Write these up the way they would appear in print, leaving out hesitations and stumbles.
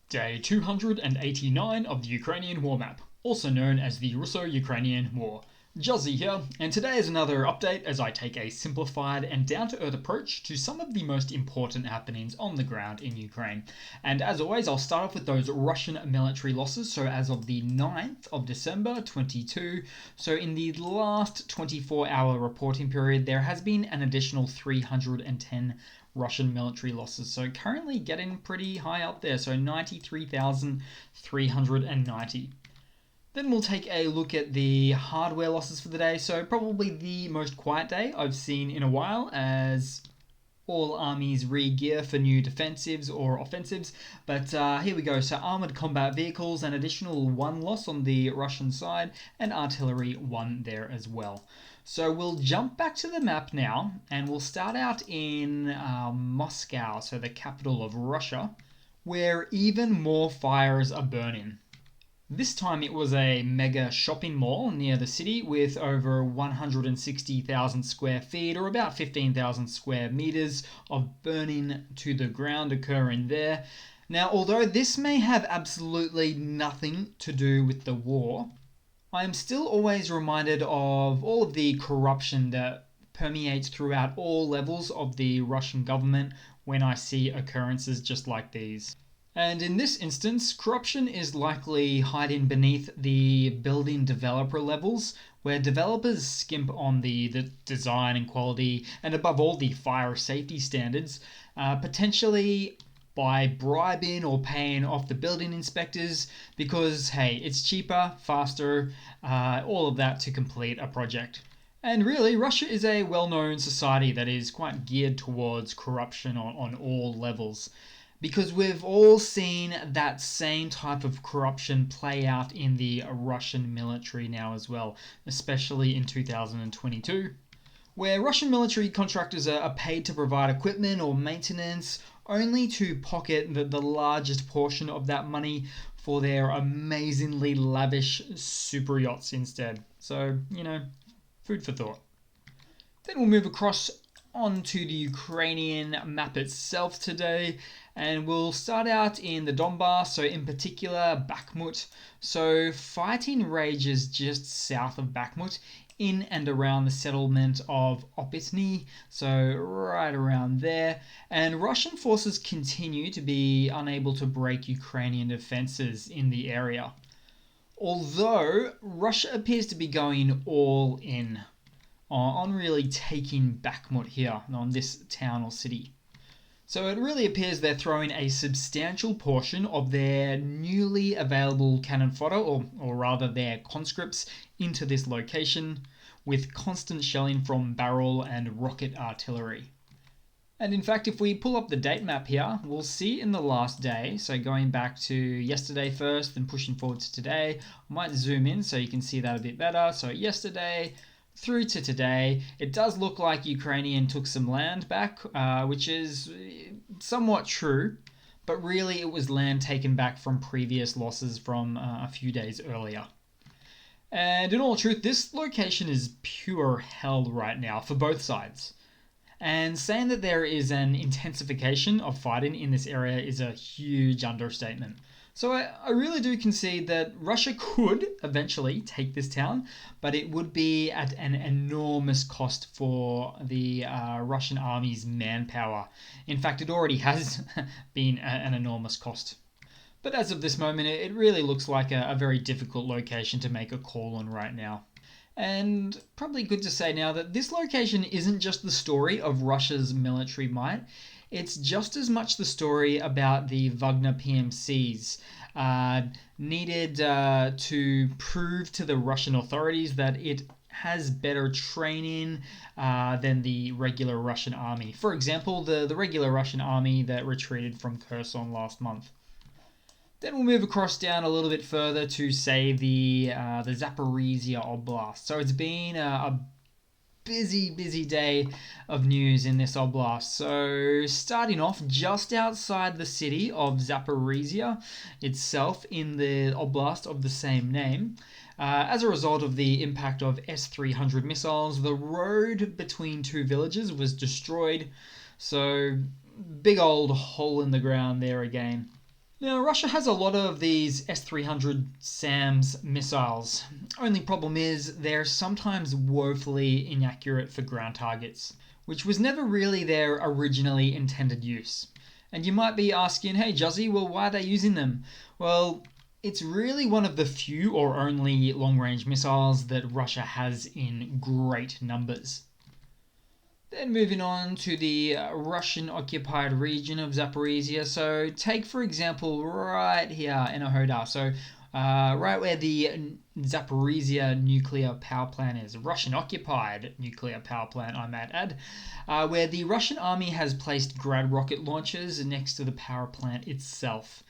Day 289 of the Ukrainian War Map, also known as the Russo-Ukrainian War. Juzzy here, and today is another update as I take a simplified and down-to-earth approach to some of the most important happenings on the ground in Ukraine. And as always, I'll start off with those Russian military losses. So as of the 9th of December 22, so in the last 24-hour reporting period, there has been an additional 310 Russian military losses. So currently getting pretty high up there, so 93,390. Then we'll take a look at the hardware losses for the day. So probably the most quiet day I've seen in a while, as all armies re-gear for new defensives or offensives. But here we go. So armored combat vehicles, an additional one loss on the Russian side, and artillery one there as well. So we'll jump back to the map now, and we'll start out in Moscow, so the capital of Russia, where even more fires are burning. This time it was a mega shopping mall near the city with over 160,000 square feet, or about 15,000 square meters of burning to the ground occurring there. Now, although this may have absolutely nothing to do with the war, I am still always reminded of all of the corruption that permeates throughout all levels of the Russian government when I see occurrences just like these. And in this instance, corruption is likely hiding beneath the building developer levels, where developers skimp on the design and quality, and above all the fire safety standards, potentially by bribing or paying off the building inspectors, because hey, it's cheaper, faster, all of that to complete a project. And really, Russia is a well-known society that is quite geared towards corruption on all levels, because we've all seen that same type of corruption play out in the Russian military now as well, especially in 2022, where Russian military contractors are paid to provide equipment or maintenance only to pocket the largest portion of that money for their amazingly lavish super yachts instead. So, food for thought. Then we'll move across onto the Ukrainian map itself today, and we'll start out in the Donbass, so in particular Bakhmut. So fighting rages just south of Bakhmut, in and around the settlement of Opitny, so right around there, and Russian forces continue to be unable to break Ukrainian defenses in the area, although Russia appears to be going all in on really taking Bakhmut here, on this town or city. So it really appears they're throwing a substantial portion of their newly available cannon fodder, or rather their conscripts, into this location, with constant shelling from barrel and rocket artillery. And in fact, if we pull up the date map here, we'll see in the last day, so going back to yesterday first and pushing forward to today, I might zoom in so you can see that a bit better. So yesterday through to today, it does look like Ukrainian took some land back, which is somewhat true, but really it was land taken back from previous losses from a few days earlier. And in all truth, this location is pure hell right now for both sides. And saying that there is an intensification of fighting in this area is a huge understatement. So I really do concede that Russia could eventually take this town, but it would be at an enormous cost for the Russian army's manpower. In fact, it already has been an enormous cost. But as of this moment, it really looks like a very difficult location to make a call on right now. And probably good to say now that this location isn't just the story of Russia's military might, it's just as much the story about the Wagner PMCs needed to prove to the Russian authorities that it has better training than the regular Russian army. For example, the regular Russian army that retreated from Kherson last month. Then we'll move across down a little bit further to, say, the Zaporizhzhia Oblast. So it's been a busy day of news in this oblast. So starting off just outside the city of Zaporizhzhia itself, in the oblast of the same name, as a result of the impact of S-300 missiles, the road between two villages was destroyed. So big old hole in the ground there again. Now, Russia has a lot of these S-300 SAMS missiles. Only problem is they're sometimes woefully inaccurate for ground targets, which was never really their originally intended use. And you might be asking, hey Juzzy, well, why are they using them? Well, it's really one of the few or only long-range missiles that Russia has in great numbers. Then moving on to the Russian occupied region of Zaporizhzhia. So take for example right here in Ahoda. So right where the Zaporizhzhia nuclear power plant is, Russian occupied nuclear power plant, I might add, where the Russian army has placed Grad rocket launchers next to the power plant itself.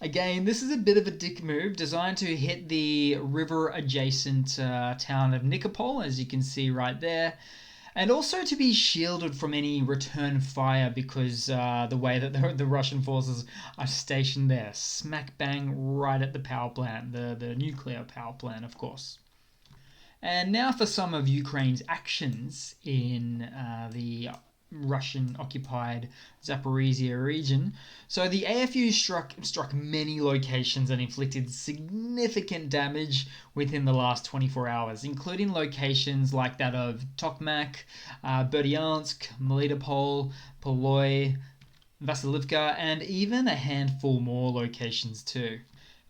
Again, this is a bit of a dick move designed to hit the river adjacent town of Nikopol, as you can see right there. And also to be shielded from any return fire because the way that the Russian forces are stationed there, smack bang right at the power plant, the nuclear power plant, of course. And now for some of Ukraine's actions in the Russian-occupied Zaporizhzhia region. So the AFU struck many locations and inflicted significant damage within the last 24 hours, including locations like that of Tokmak, Berdyansk, Melitopol, Poloy, Vasilivka, and even a handful more locations too.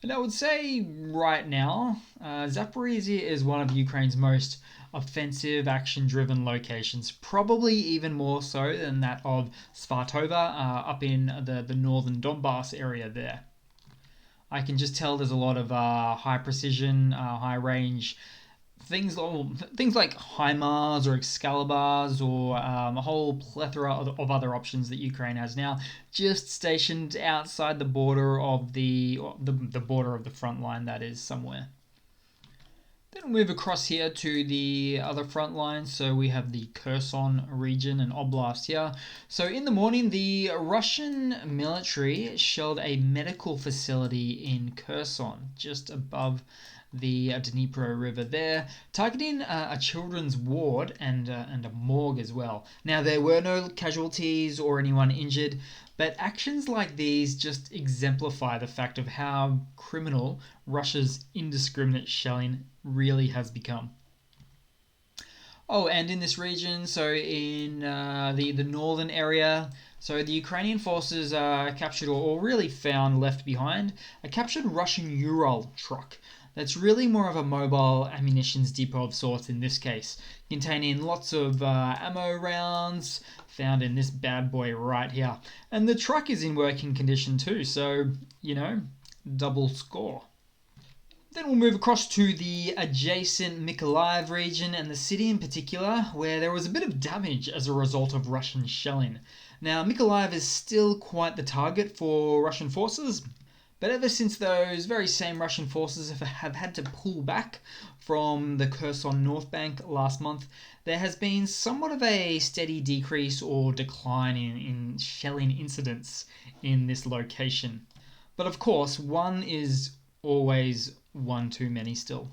And I would say right now, Zaporizhzhia is one of Ukraine's most offensive, action-driven locations, probably even more so than that of Svartova up in the northern Donbass area there. I can just tell there's a lot of high precision, high range things like HIMARS or Excaliburs or a whole plethora of other options that Ukraine has now, just stationed outside the border of the border of the front line, that is, somewhere. Then we'll move across here to the other front lines. So we have the Kherson region and Oblast here. So in the morning, the Russian military shelled a medical facility in Kherson, just above the Dnipro River there, targeting a children's ward and a morgue as well. Now, there were no casualties or anyone injured, but actions like these just exemplify the fact of how criminal Russia's indiscriminate shelling really has become. Oh, and in this region, so in the northern area, so the Ukrainian forces captured or really found left behind a captured Russian Ural truck. That's really more of a mobile ammunitions depot of sorts in this case, containing lots of ammo rounds found in this bad boy right here. And the truck is in working condition too, so, double score. Then we'll move across to the adjacent Mykolaiv region and the city in particular, where there was a bit of damage as a result of Russian shelling. Now, Mykolaiv is still quite the target for Russian forces, but ever since those very same Russian forces have had to pull back from the Kherson North Bank last month, there has been somewhat of a steady decrease or decline in shelling incidents in this location. But of course, one is always one too many still.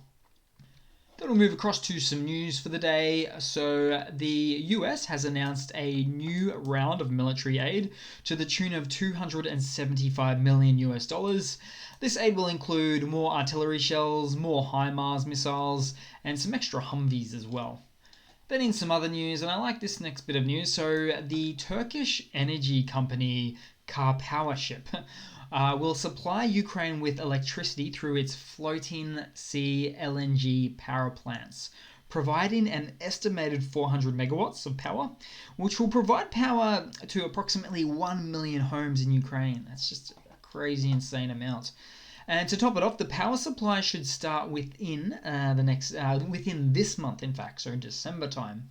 Then we'll move across to some news for the day. So the US has announced a new round of military aid to the tune of $275 million US. This aid will include more artillery shells, more HIMARS missiles, and some extra Humvees as well. Then in some other news, and I like this next bit of news, so the Turkish energy company Car Power Ship will supply Ukraine with electricity through its floating sea LNG power plants, providing an estimated 400 megawatts of power, which will provide power to approximately 1 million homes in Ukraine. That's just a crazy, insane amount. And to top it off, the power supply should start within within this month, in fact, so December time,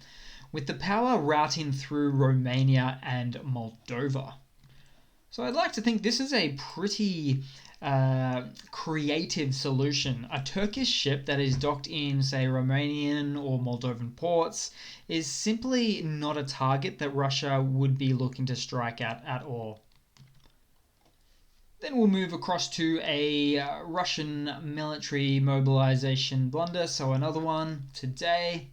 with the power routing through Romania and Moldova. So I'd like to think this is a pretty creative solution. A Turkish ship that is docked in, say, Romanian or Moldovan ports is simply not a target that Russia would be looking to strike at all. Then we'll move across to a Russian military mobilization blunder, so another one today.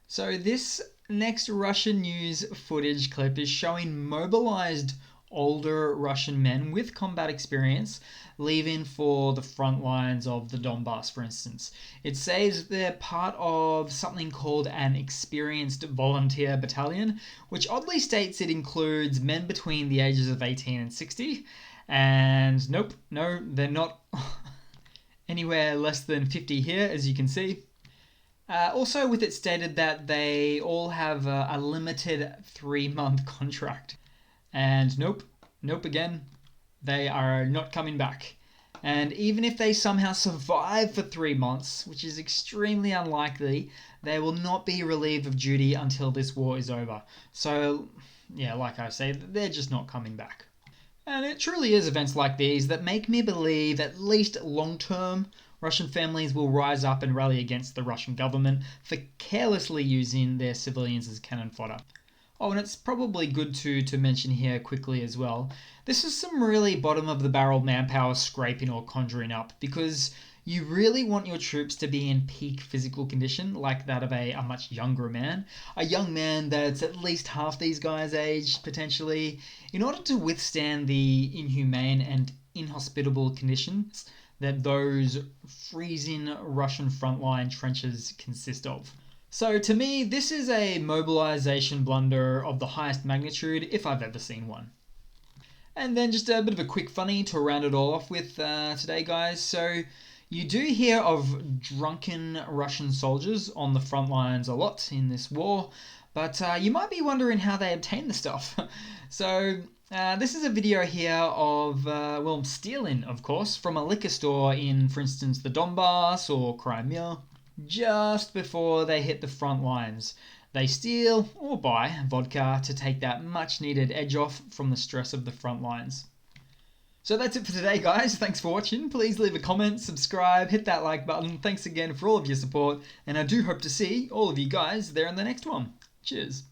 So this next Russian news footage clip is showing mobilized older Russian men with combat experience leaving for the front lines of the Donbass, for instance. It says they're part of something called an experienced volunteer battalion, which oddly states it includes men between the ages of 18 and 60. And nope, no, they're not anywhere less than 50 here, as you can see. Also, with it stated that they all have a limited 3-month contract. And nope again, they are not coming back. And even if they somehow survive for 3 months, which is extremely unlikely, they will not be relieved of duty until this war is over. So, yeah, like I say, they're just not coming back. And it truly is events like these that make me believe, at least long term, Russian families will rise up and rally against the Russian government for carelessly using their civilians as cannon fodder. Oh, and it's probably good to mention here quickly as well. This is some really bottom of the barrel manpower scraping or conjuring up, because you really want your troops to be in peak physical condition, like that of a much younger man. A young man that's at least half these guys' age, potentially, in order to withstand the inhumane and inhospitable conditions that those freezing Russian frontline trenches consist of. So to me, this is a mobilization blunder of the highest magnitude if I've ever seen one. And then just a bit of a quick funny to round it all off with today, guys. So you do hear of drunken Russian soldiers on the front lines a lot in this war, but you might be wondering how they obtain the stuff. So this is a video here of, stealing, of course, from a liquor store in, for instance, the Donbass or Crimea, just before they hit the front lines. They steal or buy vodka to take that much needed edge off from the stress of the front lines. So that's it for today, guys. Thanks for watching. Please leave a comment, subscribe, hit that like button. Thanks again for all of your support, and I do hope to see all of you guys there in the next one. Cheers.